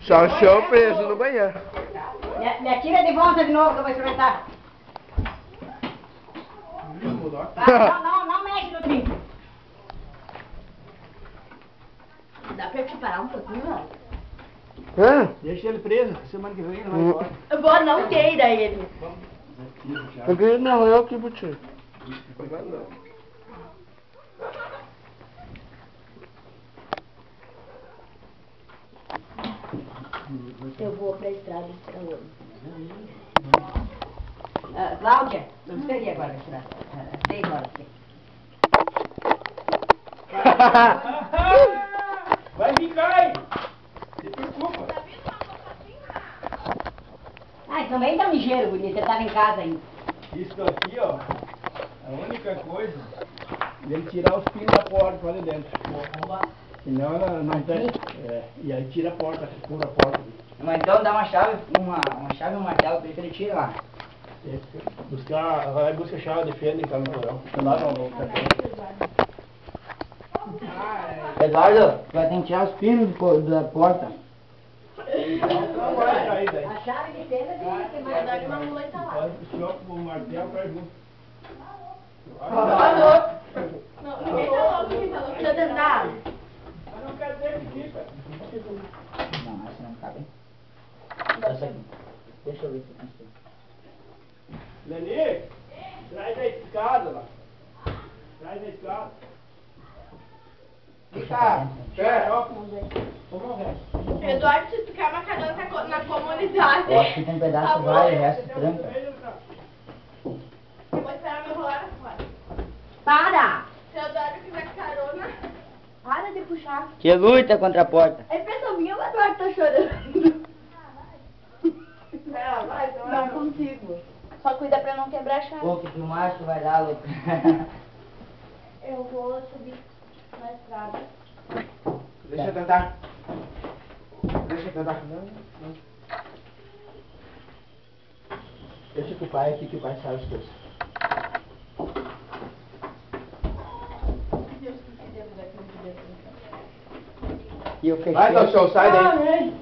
Só achou preso no banheiro. Me atira de volta de novo que eu vou experimentar. Não mexe no trinco. Dá pra te parar um pouquinho, não? Deixa ele preso, semana que vem ele vai embora. Eu vou não queira ele. Não, eu que botei. Eu vou pra estrada esperar o outro. Cláudia, não gostaria agora tirar. Sei agora. Vai ficar! Se preocupa! Ai, também tá ligeiro, bonito. Você tava em casa ainda. Isso aqui, ó, a única coisa é ele tirar os pinos da porta lá de dentro. Senão ela não tem. E aí tira a porta, fura a porta. Mas então dá uma chave e um martelo pra ele tira lá. Vai buscar a chave de fenda em casa no porão. Lá no cartão. Eduardo, vai ter que tirar os pinos da porta. Não vai cair daí. A chave de fenda tem que mandar uma muleta lá. Pode puxar o martelo pra junto. Não, ninguém tá louco, deixa eu tentar. Mas não quer dizer que fica. Não, essa não cabe. Essa aqui. Deixa eu ver se tem. Leni, traz a escada lá. Traz a escada. Eduardo, se tu quer uma cadela na comunidade. Eu acho que tem um pedaço vai, o resto tranca. Eu vou esperar meu rolar fora. Para! Se o Eduardo quiser carona. Para de puxar. Que luta contra a porta. É pessoal minha, o Eduardo tá chorando. Não consigo. Só cuida pra não quebrar a chave. Pô, que filmagem tu vai dar, louco. Eu vou subir na estrada. Deixa eu tentar. Deixa eu tentar. Deixa que o pai aqui, que o pai sabe as coisas. E eu fechei. Vai, Toshio, sai daí.